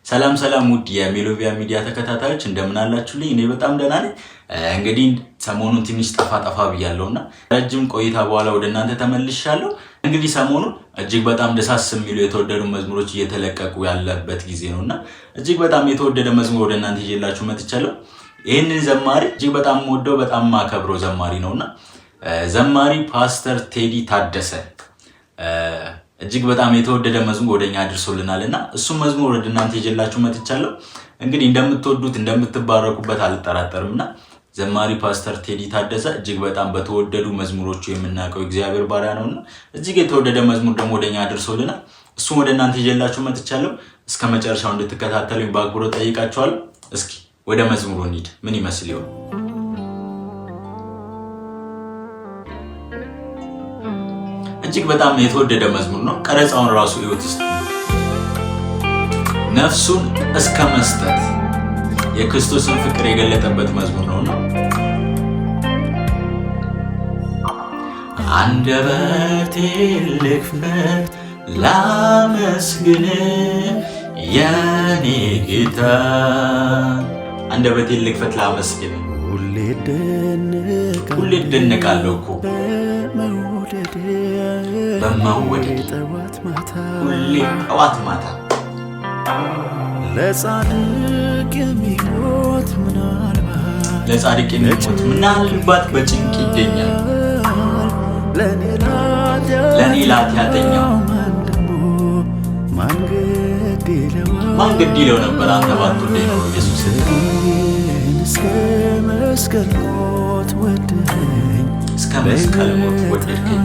ሰላም ሰላም ውድ የሜሎቪያ ሚዲያ ተከታታዮች እንደምን አላችሁልኝ? እኔ በጣም ደህና ነኝ። እንግዲህ ሰሞኑን ትንሽ ጠፋ ብያለሁና ረጅም ቆይታ በኋላ ወደ እናንተ ተመልሻለሁ። እንግዲህ ሰሞኑን እጅግ በጣም ደሳስ የሚሉ የተወደዱ መዝሙሮች እየተለቀቁ ያለበት ጊዜ ነውና እጅግ በጣም የተወደደ መዝሙር ወደ እናንተ ይዤላችሁ መጥቻለሁ። ይሄንን ዘማሪ እጅግ በጣም ወደው በጣም ማከብረው ዘማሪ ነውና ዘማሪ ፓስተር ቴዲ ታደሰ እጅግ በጣም የተወደደ መዝሙር ወደኛ አድርሶልናልና እሱም መዝሙር ወደ እናንተ ይዤላችሁ መጥቻለሁ። እንግዲህ እንደምትወዱት እንደምትባረኩበት አልጠራጠርምና ዘማሪ ፓስተር ቴዲ ታደሰ እጅግ በጣም በተወደዱ መዝሙሮቹ የምናውቀው እግዚአብሔር ባሪያ ነውና እጅግ የተወደደ መዝሙር ደግሞ ወደኛ አድርሶልናል። እሱም ወደ እናንተ ይዤላችሁ መጥቻለሁ። እስከ መጨረሻው እንድትከታተሉኝ በአክብሮት ጠይቃችኋለሁ። እስኪ ወደ መዝሙሩ እንሂድ። ምን ይመስል ይሆን? እጅግ በጣም የተወደደ መዝሙር ነው። ቀረጻውን ራሱ ይወት ነፍሱን እስከ መስጠት የክርስቶስን ፍቅር የገለጠበት መዝሙር ነውና አንደበቴ ልክፈት ላመስግን የኔ ጌታ፣ አንደበቴ ልክፈት ላመስግን። ሁሌ እደነቃለሁ እኮ በመወደድ ሁሌ ጠዋት ማታ ለጻድቅ የሚሞት ምናልባት በጭንቅ ይገኛል። ለኔ ላትያተኛው ማን ግድ ይለው ነበር አንተ ባትወደኝ ነው ኢየሱስ። እስከ መስቀል ሞት ወደድከኝ፣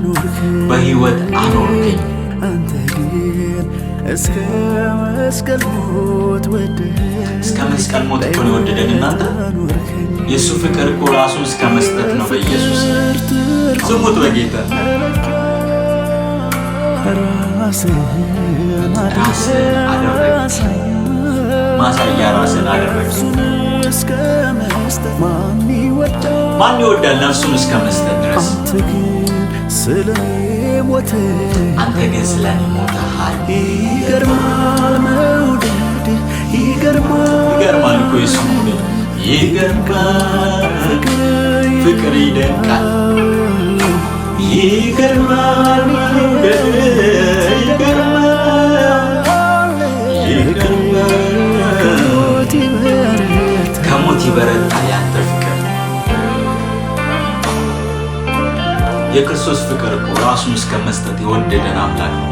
በሕይወት አኖርከኝ። አንተ ግን እስከ መስቀል ሞት እኮ ነው የወደደን እናንተ። የእሱ ፍቅር እኮ ራሱን እስከ መስጠት ነው በኢየሱስ። ስሙት በጌታ ማሳያ ራስን አደረግ። ማን ይወዳል ነፍሱን እስከ መስጠት ድረስ? አንተ ግን ስለ እኔ ሞተሃል። ይገርማል መውደድ፣ ይገርማል እኮ የሱ መውደድ፣ ይገርማል ፍቅር ይደንቃል። ይገርማል መውደድ፣ ከሞት ይበረታል ያንተ ፍቅር። የክርስቶስ ፍቅር እኮ ራሱን እስከ መስጠት የወደደን አምላክ ነው።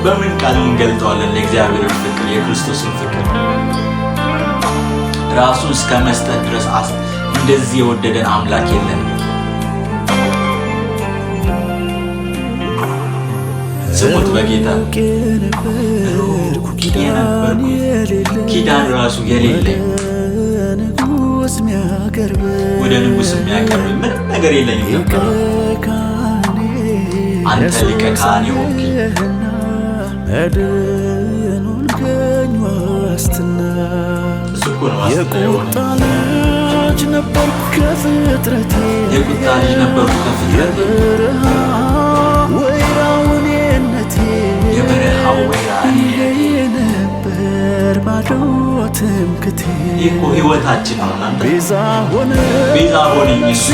በምን ቃል እንገልጠዋለን? ለእግዚአብሔር ፍቅር የክርስቶስን ፍቅር ራሱን እስከ መስጠት ድረስ እንደዚህ የወደደን አምላክ የለንም። ስሙት በጌታ ሩቅ የነበርኩ ኪዳን ራሱ የሌለኝ ወደ ንጉሥ የሚያቀርብ ምንም ነገር የለኝም ነበር። አንተ ሊቀ ካህኔ ሆንክኝ። እሱ እኮ ነው ዋስትና የሆነ። የቁጣ ልጅ ነበርኩ ከፍጥረቴ የበረሃው ወይራ ነበር ባዶ ትምክቴ። ይህ እኮ ሕይወታችን ነው እናንተ። ቤዛ ሆነኝ እሱ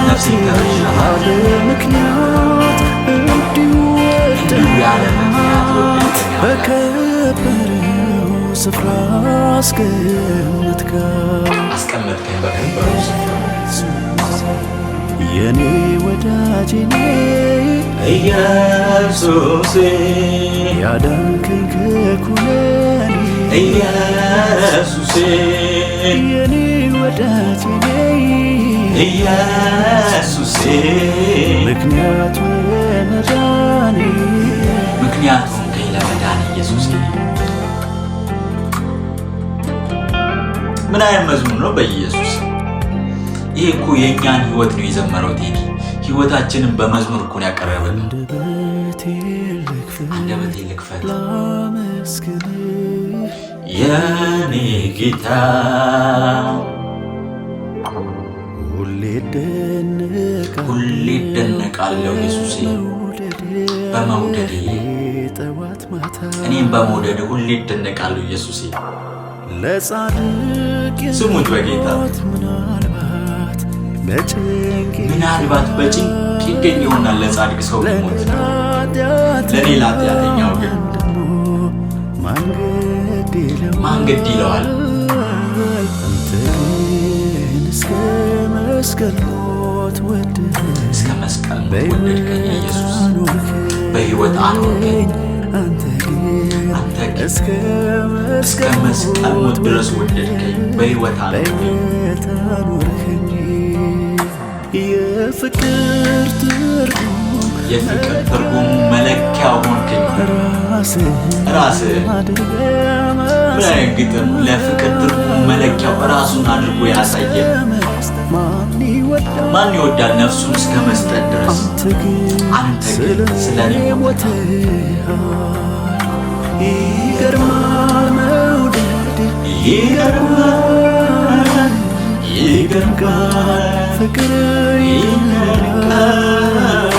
ነፍሴን ተቤዠሃት። ምክንያት እንዲሁ ያለ ምክንያት በከበረው ስፍራ አስቀመጥከኝ በከበረው ስፍራ። የኔ ወዳጄ ኢየሱሴ፣ ያዳንከኝ ከኩነኔ ኢየሱሴ፣ የኔ ወዳጄ ኢየሱሴ፣ ምክንያቱ ለመዳኔ ለመዳን ኢየሱሴ። ምን አይነት መዝሙር ነው በኢየሱስ! ይሄ እኮ የእኛን ሕይወት ነው የዘመረው ቴዲ። ሕይወታችንን በመዝሙር እኮ ነው ያቀረበልን። አንደበቴ ልክፈት የኔ ጌታ፣ ሁሌ እደነቃለሁ ኢየሱሴ በመውደዴ እኔም በመውደድ ሁሌ እደነቃለሁ ኢየሱስ ስሙት በጌታ ምናልባት በጭንቅ ይገኝ ይሆናል ለጻድቅ ሰው ቢሞት ለኔ ለኃጢአተኛው ግን ማን ግድ ይለዋል እስከ መስቀል ሞት ወደድከኝ ኢየሱስ በሕይወት አኖርከኝ አንተ ግን እስከ መስቀል ሞት ድረስ ወደድከኝ በሕይወት አኖርከኝ የፍቅር ትርጉም መለኪያ ሆንከኝ ራስህ በግጥም ለፍቅር ትርጉም መለኪያው ራሱን አድርጎ ያሳየ ማን ይወዳል ነፍሱን እስከ መስጠት ድረስ አንተ ግን ስለኔ ይገርማል መውደድ ይገርማል ፍቅር ይገርማል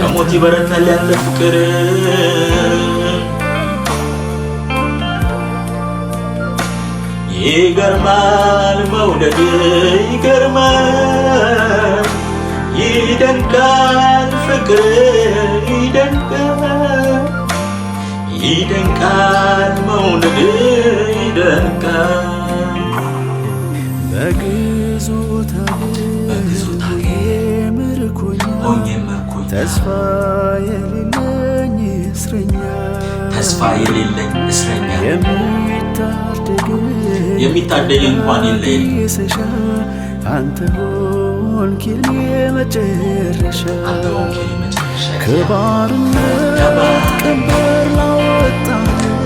ከሞት ይበረታል ያለ ፍቅር ይገርማል መውደድ ይገርማል ይደንቃል ፍቅር ይደንቃል መውደድ ይደንቃል በግዞት ምርኮኛ ተስፋ የሌለኝ እስረኛ የሚታደግ እንኳን የለኝ አንተ ሆንክልኝ የመጨረሻ ከባርነት ቀንበር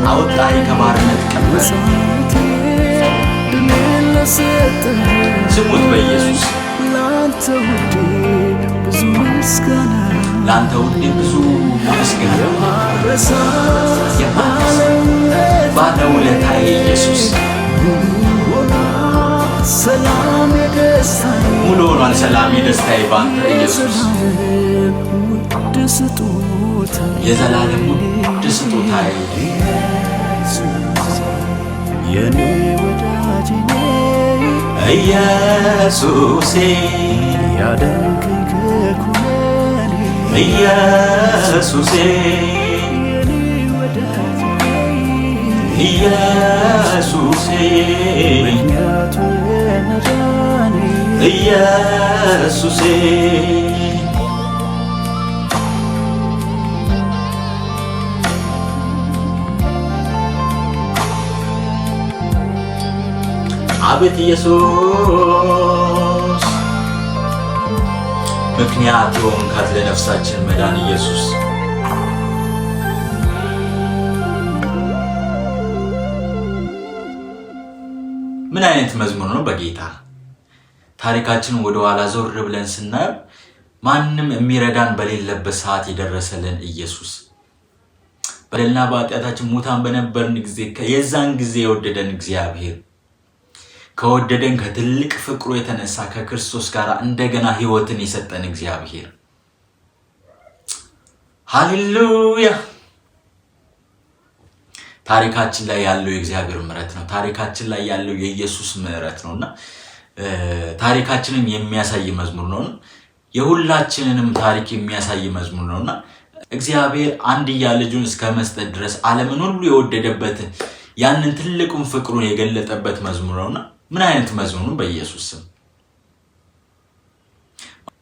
አወጣኝ ከባርነት ቀንበር ስሙት በኢየሱስ ላንተ ውዴ ብዙ ምስጋና ባለውለታዬ ኢየሱስ ሙሉ ሆኗል ሰላም የደስታዬ ባንተ ኢየሱስ የዘላለም ውድ ስጦታዬ የኔ ወዳጅ ኢየሱሴ ያዳንከኝ ከኩነኔ ኢየሱሴ ኢየሱሴ ምክንያቱ መዳኔ ኢየሱሴ አቤት ኢየሱስ ምክንያት ሆንካት ለነፍሳችን መዳን ኢየሱስ ምን አይነት መዝሙር ነው በጌታ ታሪካችን ወደ ኋላ ዞር ብለን ስናየው ማንም የሚረዳን በሌለበት ሰዓት የደረሰልን ኢየሱስ በደልና በኃጢአታችን ሙታን በነበርን ጊዜ የዛን ጊዜ የወደደን እግዚአብሔር ከወደደን ከትልቅ ፍቅሩ የተነሳ ከክርስቶስ ጋር እንደገና ሕይወትን የሰጠን እግዚአብሔር ሃሌሉያ ታሪካችን ላይ ያለው የእግዚአብሔር ምሕረት ነው ታሪካችን ላይ ያለው የኢየሱስ ምሕረት ነውና ታሪካችንን የሚያሳይ መዝሙር ነው የሁላችንንም ታሪክ የሚያሳይ መዝሙር ነውና እግዚአብሔር አንድያ ልጁን እስከ መስጠት ድረስ ዓለምን ሁሉ የወደደበት ያንን ትልቁን ፍቅሩን የገለጠበት መዝሙር ነውና ምን አይነት መዝሙር ነው በኢየሱስ ስም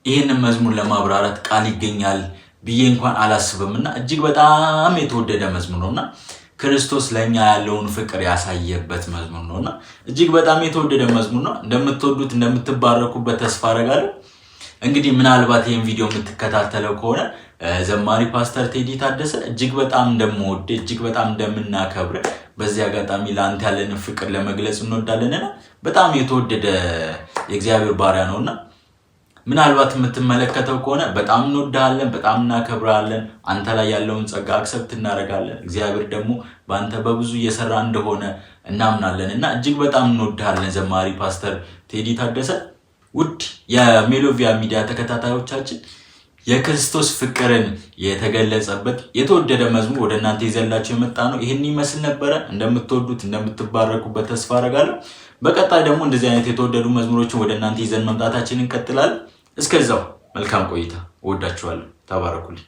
ይሄንን መዝሙር ለማብራራት ቃል ይገኛል ብዬ እንኳን አላስብምና እጅግ በጣም የተወደደ መዝሙር ነውና ክርስቶስ ለኛ ያለውን ፍቅር ያሳየበት መዝሙር ነውና እጅግ በጣም የተወደደ መዝሙር ነው እንደምትወዱት እንደምትባረኩበት ተስፋ አደርጋለሁ እንግዲህ ምናልባት ይሄን ቪዲዮ የምትከታተለው ከሆነ ዘማሪ ፓስተር ቴዲ ታደሰ እጅግ በጣም እንደምወድ እጅግ በጣም እንደምናከብር በዚህ አጋጣሚ ላንተ ያለን ፍቅር ለመግለጽ እንወዳለንና በጣም የተወደደ የእግዚአብሔር ባሪያ ነውና ምናልባት የምትመለከተው ከሆነ በጣም እንወድሃለን፣ በጣም እናከብራለን። አንተ ላይ ያለውን ጸጋ አክሰፕት እናደርጋለን። እግዚአብሔር ደግሞ በአንተ በብዙ እየሰራ እንደሆነ እናምናለን እና እጅግ በጣም እንወድሃለን ዘማሪ ፓስተር ቴዲ ታደሰ። ውድ የሜሎቪያ ሚዲያ ተከታታዮቻችን የክርስቶስ ፍቅርን የተገለጸበት የተወደደ መዝሙር ወደ እናንተ ይዘላችሁ የመጣ ነው። ይህን ይመስል ነበረ። እንደምትወዱት እንደምትባረኩበት ተስፋ አደርጋለሁ። በቀጣይ ደግሞ እንደዚህ አይነት የተወደዱ መዝሙሮችን ወደ እናንተ ይዘን መምጣታችንን እንቀጥላለን። እስከዛው መልካም ቆይታ። እወዳችኋለሁ። ተባረኩልኝ።